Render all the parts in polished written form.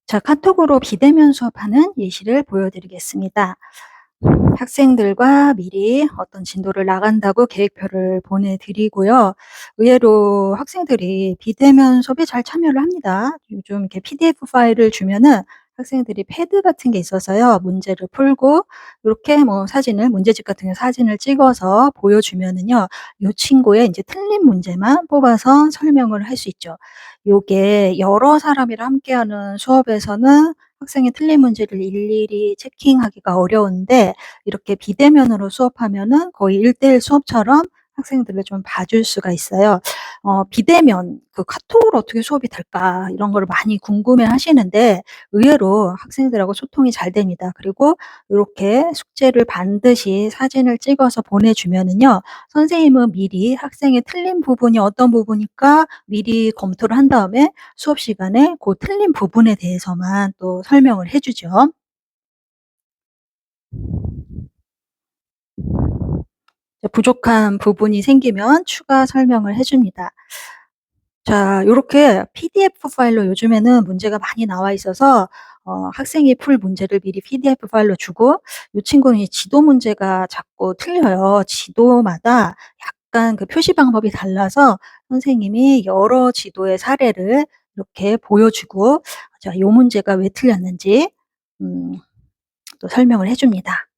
자, 카톡으로 비대면 수업하는 예시를 보여드리겠습니다. 학생들과 미리 어떤 진도를 나간다고 계획표를 보내드리고요. 의외로 학생들이 비대면 수업에 잘 참여를 합니다. 요즘 이렇게 PDF 파일을 주면은 학생들이 패드 같은 게 있어서요. 문제를 풀고 이렇게 뭐 사진을 문제집 같은 거 사진을 찍어서 보여주면은요. 요 친구의 인제 틀린 문제만 뽑아서 설명을 할 수 있죠. 요게 여러 사람이랑 함께하는 수업에서는 학생이 틀린 문제를 일일이 체킹하기가 어려운데 이렇게 비대면으로 수업하면은 거의 1:1 수업처럼 학생들을 좀 봐줄 수가 있어요. 비대면 그 '카톡으로 어떻게 수업이 될까?' 이런 거를 많이 궁금해하시는데 의외로 학생들하고 소통이 잘 됩니다. 그리고 요렇게 숙제를 반드시 사진을 찍어서 보내주면은요. 선생님은 미리 학생이 틀린 부분이 어떤 부분일까 미리 검토를 한 다음에 수업 시간에 고 틀린 부분에 대해서만 또 설명을 해 주죠. 부족한 부분이 생기면 추가 설명을 해 줍니다. 자, 요렇게 PDF 파일로 요즘에는 문제가 많이 나와 있어서 학생이 풀 문제를 미리 PDF 파일로 주고 요 친구는 이 지도 문제가 자꾸 틀려요. 지도마다 약간 그 표시 방법이 달라서 선생님이 여러 지도의 사례를 이렇게 보여주고 자, 요 문제가 왜 틀렸는지 또 설명을 해 줍니다.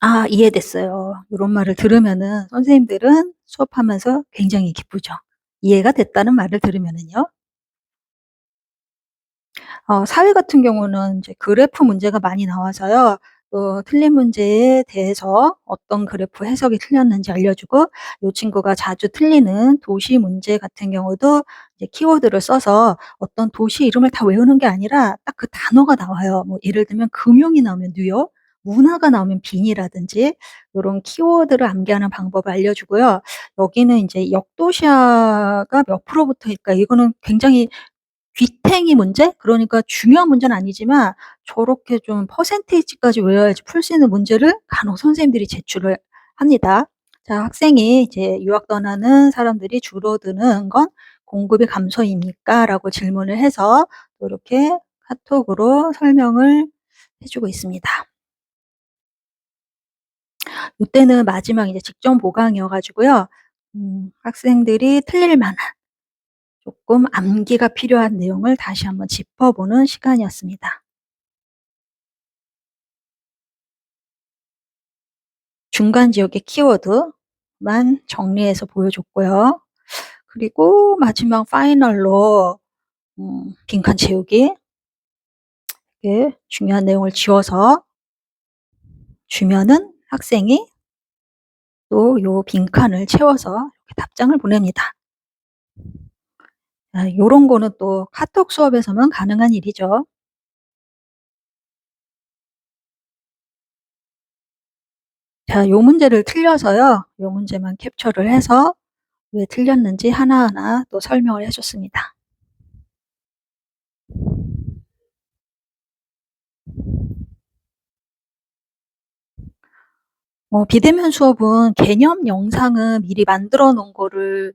"아 이해됐어요." 요런 말을 들으면은 선생님들은 수업하면서 굉장히 기쁘죠. 이해가 됐다는 말을 들으면은요. 사회 같은 경우는 이제 그래프 문제가 많이 나와서요. 또 틀린 문제에 대해서 어떤 그래프 해석이 틀렸는지 알려주고 요 친구가 자주 틀리는 도시 문제 같은 경우도 이제 키워드를 써서 어떤 도시 이름을 다 외우는 게 아니라 딱 그 단어가 나와요. 뭐 예를 들면 금융이 나오면 뉴욕, 문화가 나오면 빈이라든지 요런 키워드를 암기하는 방법을 알려주고요. 여기는 인제 역도시화가 몇 프로부터일까 이거는 굉장히 귀탱이 문제? 그러니까 중요한 문제는 아니지만 저렇게 좀 퍼센테이지까지 외워야지 풀 수 있는 문제를 간혹 선생님들이 제출을 합니다. 자, 학생이 이제 "유학 떠나는 사람들이 줄어드는 건 공급이 감소입니까?"라고 질문을 해서 요렇게 카톡으로 설명을 해 주고 있습니다. 요때는 마지막 이제 직전 보강이어 가지고요. 학생들이 틀릴 만한 쪼끔 암기가 필요한 내용을 다시 한번 짚어보는 시간이었습니다. 중간 지역의 키워드만 정리해서 보여줬고요. 그리고 마지막 파이널로 빈칸 채우기 이렇게 중요한 내용을 지워서 주면은 학생이 또 요 빈칸을 채워서 이렇게 답장을 보냅니다. 요런 거는 또 카톡 수업에서만 가능한 일이죠. 자, 요 문제를 틀려서요. 요 문제만 캡처를 해서 왜 틀렸는지 하나하나 또 설명을 해 줬습니다. 비대면 수업은 개념 영상은 미리 만들어 놓은 거를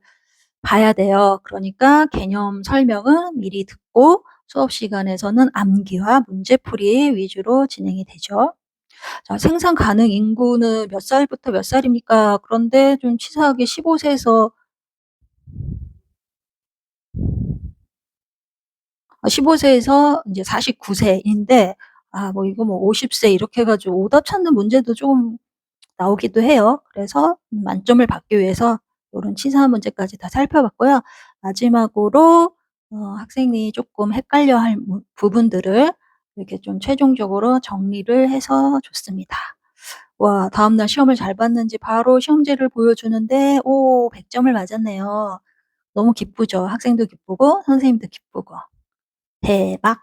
봐야 돼요. 그러니까 개념 설명은 미리 듣고 수업 시간에서는 암기와 문제풀이 위주로 진행이 되죠. 자, 생산 가능 인구는 몇 살부터 몇 살입니까? 그런데 좀 치사하게 15 세에서 15 세에서 인제 49 세인데 뭐 이거 뭐 50세 이렇게 해 가지고 오답 찾는 문제도 좀 나오기도 해요. 그래서 만점을 받기 위해서 요런 치사한 문제까지 다 살펴봤고요. 마지막으로 학생이 쪼끔 헷갈려할 부분들을 이렇게 좀 최종적으로 정리를 해서 줬습니다. 와, 다음날 시험을 잘 봤는지 바로 시험지를 보여주는데 100 점을 맞았네요. 너무 기쁘죠. 학생도 기쁘고 선생님도 기쁘고. 대박.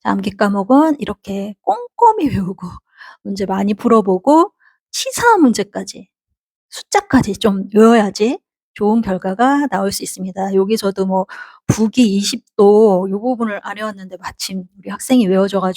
암기 과목은 이렇게 꼼꼼히 외우고 문제 많이 풀어보고 치사한 문제까지 숫자까지 좀 외워야지 좋은 결과가 나올 수 있습니다. 여기서도 뭐 부기 20도 요 부분을 안 외웠는데 마침 우리 학생이 외워줘 가지고